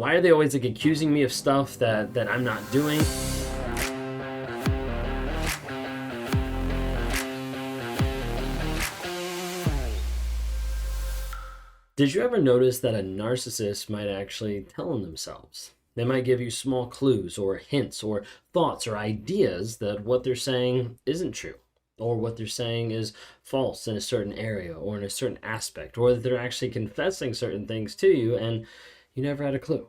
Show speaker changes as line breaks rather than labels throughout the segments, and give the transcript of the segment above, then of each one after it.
Why are they always like accusing me of stuff that I'm not doing? Did you ever notice that a narcissist might actually tell on themselves? They might give you small clues or hints or thoughts or ideas that what they're saying isn't true, or what they're saying is false in a certain area or in a certain aspect, or that they're actually confessing certain things to you and you never had a clue.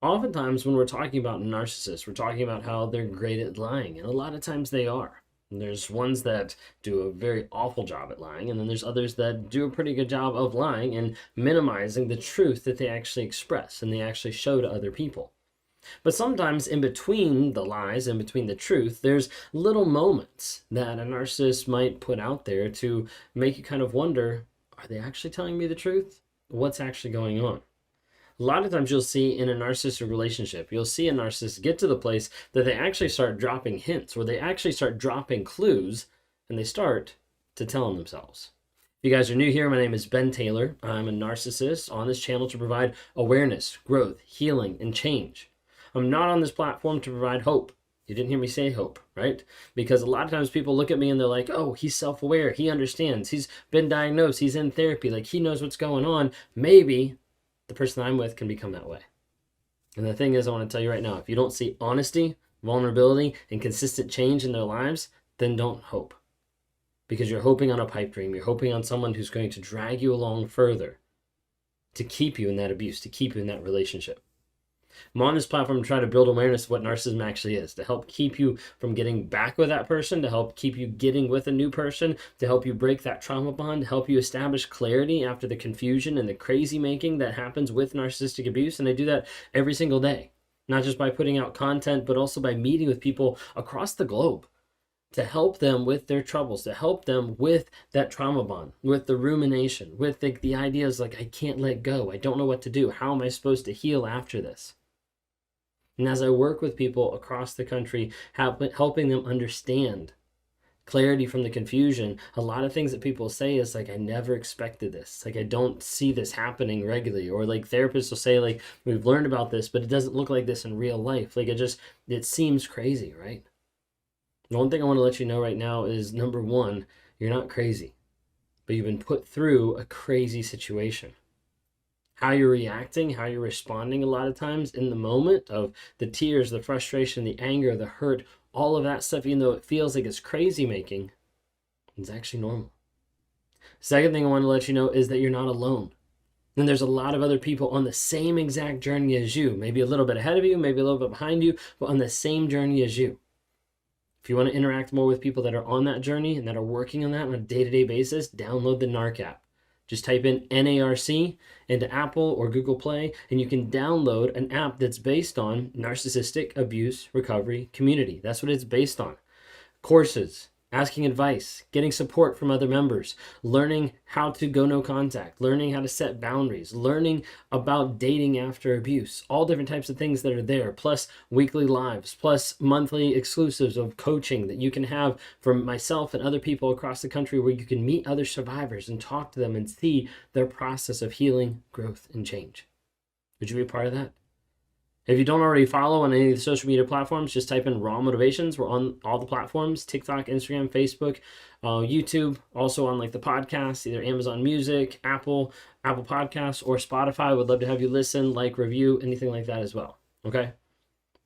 Oftentimes, when we're talking about narcissists, we're talking about how they're great at lying, and a lot of times they are. And there's ones that do a very awful job at lying, and then there's others that do a pretty good job of lying and minimizing the truth that they actually express and they actually show to other people. But sometimes in between the lies, in between the truth, there's little moments that a narcissist might put out there to make you kind of wonder, are they actually telling me the truth? What's actually going on? A lot of times you'll see in a narcissistic relationship, you'll see a narcissist get to the place that they actually start dropping hints, or they actually start dropping clues, and they start to tell on themselves. If you guys are new here, my name is Ben Taylor. I'm a narcissist on this channel to provide awareness, growth, healing, and change. I'm not on this platform to provide hope. You didn't hear me say hope, right? Because a lot of times people look at me and they're like, oh, he's self-aware, he understands, he's been diagnosed, he's in therapy, like he knows what's going on. Maybe the person I'm with can become that way. And the thing is, I want to tell you right now, if you don't see honesty, vulnerability, and consistent change in their lives, then don't hope. Because you're hoping on a pipe dream. You're hoping on someone who's going to drag you along further to keep you in that abuse, to keep you in that relationship. I'm on this platform to try to build awareness of what narcissism actually is, to help keep you from getting back with that person, to help keep you getting with a new person, to help you break that trauma bond, to help you establish clarity after the confusion and the crazy making that happens with narcissistic abuse. And I do that every single day, not just by putting out content, but also by meeting with people across the globe to help them with their troubles, to help them with that trauma bond, with the rumination, with the ideas like, I can't let go, I don't know what to do, how am I supposed to heal after this? And as I work with people across the country, helping them understand clarity from the confusion, a lot of things that people say is like, I never expected this. Like, I don't see this happening regularly. Or like therapists will say, like, we've learned about this, but it doesn't look like this in real life. Like, it seems crazy, right? The one thing I want to let you know right now is, number one, you're not crazy, but you've been put through a crazy situation. How you're reacting, how you're responding a lot of times in the moment of the tears, the frustration, the anger, the hurt, all of that stuff, even though it feels like it's crazy making, it's actually normal. Second thing I want to let you know is that you're not alone. And there's a lot of other people on the same exact journey as you, maybe a little bit ahead of you, maybe a little bit behind you, but on the same journey as you. If you want to interact more with people that are on that journey and that are working on that on a day-to-day basis, download the NARC app. Just type in NARC into Apple or Google Play, and you can download an app that's based on narcissistic abuse recovery community. That's what it's based on. Courses, asking advice, getting support from other members, learning how to go no contact, learning how to set boundaries, learning about dating after abuse, all different types of things that are there, plus weekly lives, plus monthly exclusives of coaching that you can have from myself and other people across the country, where you can meet other survivors and talk to them and see their process of healing, growth, and change. Would you be a part of that? If you don't already follow on any of the social media platforms, just type in Raw Motivations. We're on all the platforms: TikTok, Instagram, Facebook, YouTube, also on like the podcasts, either Amazon Music, Apple Podcasts, or Spotify. Would love to have you listen, like, review, anything like that as well. Okay?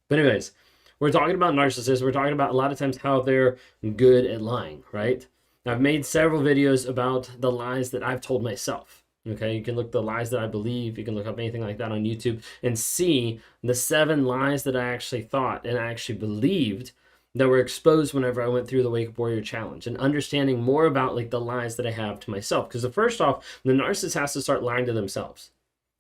But anyways, we're talking about narcissists. We're talking about a lot of times how they're good at lying, right? Now, I've made several videos about the lies that I've told myself. Okay, you can look the lies that I believe. You can look up anything like that on YouTube and see the 7 lies that I actually thought and I actually believed that were exposed whenever I went through the Wake Up Warrior Challenge, and understanding more about like the lies that I have to myself. Because the first off, the narcissist has to start lying to themselves.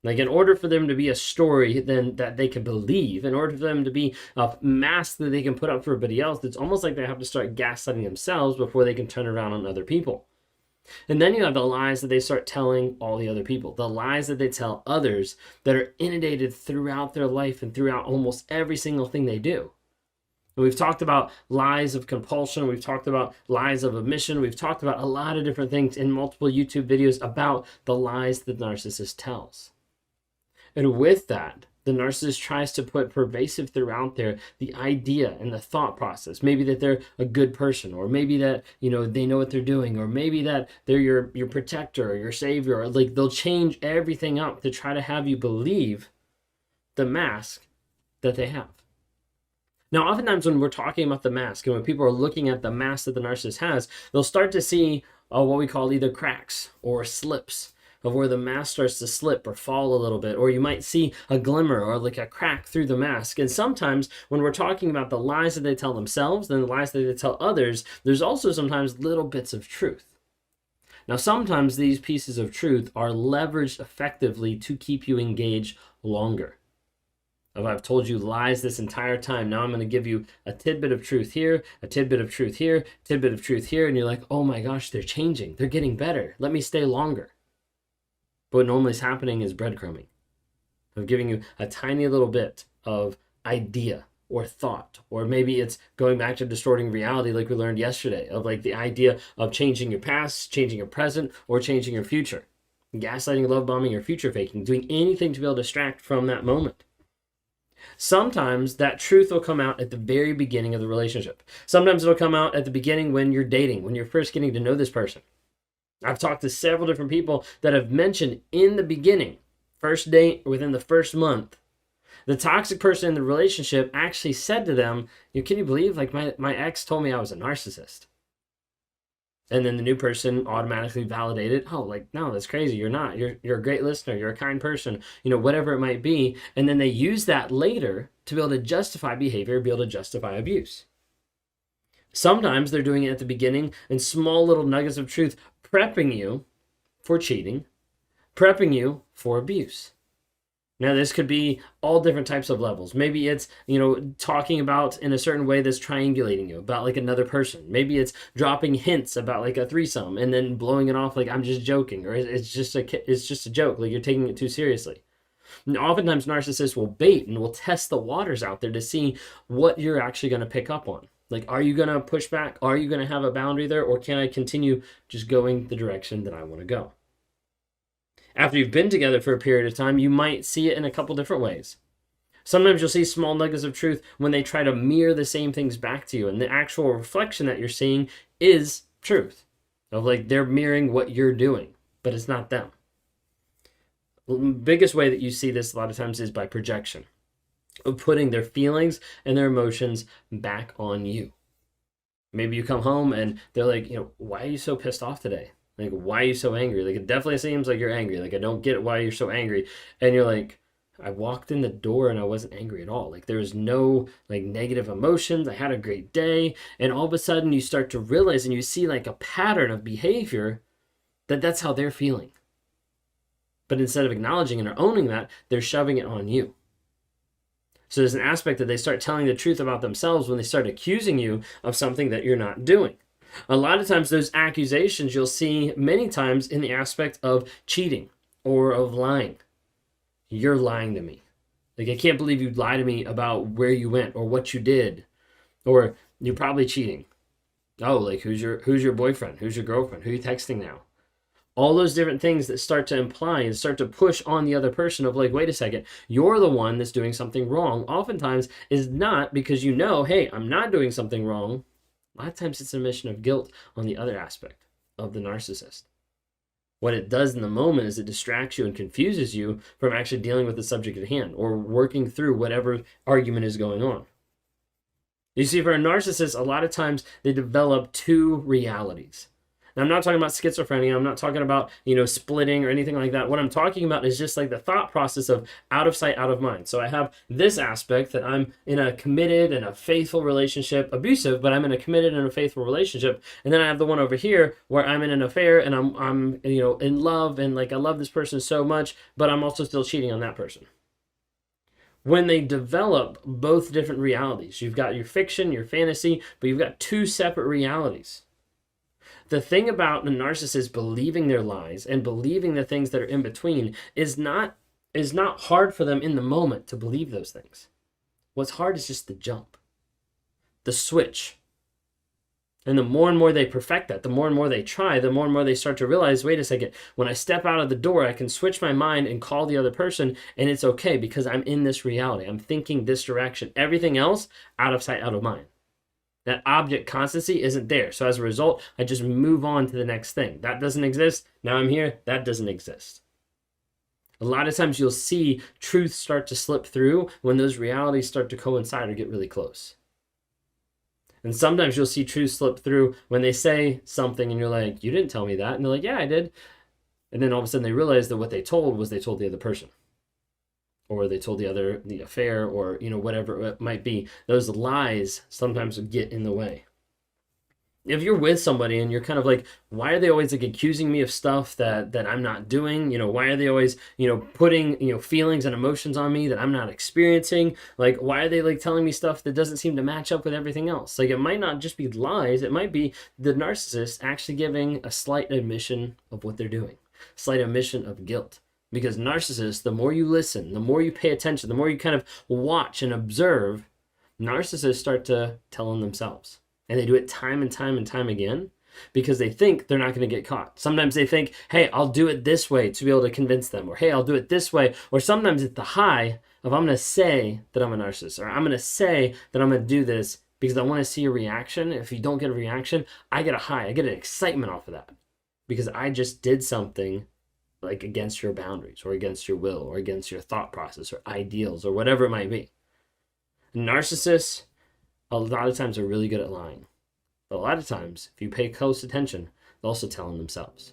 Like, in order for them to be a story then that they can believe, in order for them to be a mask that they can put up for everybody else, it's almost like they have to start gaslighting themselves before they can turn around on other people. And then you have the lies that they start telling all the other people, the lies that they tell others that are inundated throughout their life and throughout almost every single thing they do. And we've talked about lies of compulsion. We've talked about lies of omission. We've talked about a lot of different things in multiple YouTube videos about the lies that the narcissist tells. And with that, The narcissist tries to put pervasive throughout there the idea and the thought process. Maybe that they're a good person, or maybe that, they know what they're doing, or maybe that they're your protector or your savior. Or like they'll change everything up to try to have you believe the mask that they have. Now, oftentimes when we're talking about the mask and when people are looking at the mask that the narcissist has, they'll start to see what we call either cracks or slips of where the mask starts to slip or fall a little bit, or you might see a glimmer or like a crack through the mask. And sometimes when we're talking about the lies that they tell themselves and the lies that they tell others, there's also sometimes little bits of truth. Now, sometimes these pieces of truth are leveraged effectively to keep you engaged longer. If I've told you lies this entire time, now I'm going to give you a tidbit of truth here, a tidbit of truth here, tidbit of truth here, and you're like, oh my gosh, they're changing. They're getting better. Let me stay longer. But what normally is happening is breadcrumbing. I'm giving you a tiny little bit of idea or thought, or maybe it's going back to distorting reality like we learned yesterday, of like the idea of changing your past, changing your present, or changing your future. Gaslighting, love bombing, or future faking, doing anything to be able to distract from that moment. Sometimes that truth will come out at the very beginning of the relationship. Sometimes it'll come out at the beginning when you're dating, when you're first getting to know this person. I've talked to several different people that have mentioned in the beginning, first date, within the first month, the toxic person in the relationship actually said to them, can you believe like my ex told me I was a narcissist? And then the new person automatically validated, oh, like, no, that's crazy. You're not. You're a great listener. You're a kind person, whatever it might be. And then they use that later to be able to justify behavior, be able to justify abuse. Sometimes they're doing it at the beginning in small little nuggets of truth, prepping you for cheating, prepping you for abuse. Now, this could be all different types of levels. Maybe it's, talking about in a certain way that's triangulating you about like another person. Maybe it's dropping hints about like a threesome and then blowing it off like I'm just joking, or it's just a joke, like you're taking it too seriously. And oftentimes narcissists will bait and will test the waters out there to see what you're actually going to pick up on. Like, are you going to push back? Are you going to have a boundary there? Or can I continue just going the direction that I want to go? After you've been together for a period of time, you might see it in a couple different ways. Sometimes you'll see small nuggets of truth when they try to mirror the same things back to you, and the actual reflection that you're seeing is truth. Of like they're mirroring what you're doing, but it's not them. The biggest way that you see this a lot of times is by projection, of putting their feelings and their emotions back on you. Maybe you come home and they're like, why are you so pissed off today? Like, why are you so angry? Like, it definitely seems like you're angry. Like, I don't get why you're so angry. And you're like, I walked in the door and I wasn't angry at all. Like, there was no like negative emotions. I had a great day. And all of a sudden you start to realize and you see like a pattern of behavior that's how they're feeling. But instead of acknowledging and or owning that, they're shoving it on you. So there's an aspect that they start telling the truth about themselves when they start accusing you of something that you're not doing. A lot of times those accusations you'll see many times in the aspect of cheating or of lying. You're lying to me. Like, I can't believe you'd lie to me about where you went or what you did. Or you're probably cheating. Oh, like who's your boyfriend? Who's your girlfriend? Who are you texting now? All those different things that start to imply and start to push on the other person of like, wait a second, you're the one that's doing something wrong. Oftentimes is not because hey, I'm not doing something wrong. A lot of times it's a mission of guilt on the other aspect of the narcissist. What it does in the moment is it distracts you and confuses you from actually dealing with the subject at hand or working through whatever argument is going on. You see, for a narcissist, a lot of times they develop two realities. Now, I'm not talking about schizophrenia. I'm not talking about, splitting or anything like that. What I'm talking about is just like the thought process of out of sight, out of mind. So I have this aspect that I'm in a committed and a faithful relationship, abusive, but I'm in a committed and a faithful relationship. And then I have the one over here where I'm in an affair and I'm in love and like I love this person so much, but I'm also still cheating on that person. When they develop both different realities, you've got your fiction, your fantasy, but you've got two separate realities. The thing about the narcissist believing their lies and believing the things that are in between is not hard for them in the moment to believe those things. What's hard is just the jump, the switch. And the more and more they perfect that, the more and more they try, the more and more they start to realize, wait a second, when I step out of the door, I can switch my mind and call the other person, and it's okay because I'm in this reality. I'm thinking this direction. Everything else, out of sight, out of mind. That object constancy isn't there. So as a result, I just move on to the next thing. That doesn't exist. Now I'm here. That doesn't exist. A lot of times you'll see truth start to slip through when those realities start to coincide or get really close. And sometimes you'll see truth slip through when they say something and you're like, you didn't tell me that. And they're like, yeah, I did. And then all of a sudden they realize that what they told was they told the other person. Or they told the affair, or whatever it might be. Those lies sometimes get in the way. If you're with somebody and you're kind of like, why are they always like accusing me of stuff that I'm not doing? Why are they always putting feelings and emotions on me that I'm not experiencing? Like, why are they like telling me stuff that doesn't seem to match up with everything else? Like, it might not just be lies. It might be the narcissist actually giving a slight admission of what they're doing, slight admission of guilt. Because narcissists, the more you listen, the more you pay attention, the more you kind of watch and observe, narcissists start to tell on themselves. And they do it time and time and time again because they think they're not going to get caught. Sometimes they think, hey, I'll do it this way to be able to convince them. Or, hey, I'll do it this way. Or sometimes it's the high of, I'm going to say that I'm a narcissist. Or I'm going to say that I'm going to do this because I want to see a reaction. If you don't get a reaction, I get a high. I get an excitement off of that because I just did something like against your boundaries or against your will or against your thought process or ideals or whatever it might be. Narcissists, a lot of times, are really good at lying. But a lot of times, if you pay close attention, they're also telling themselves.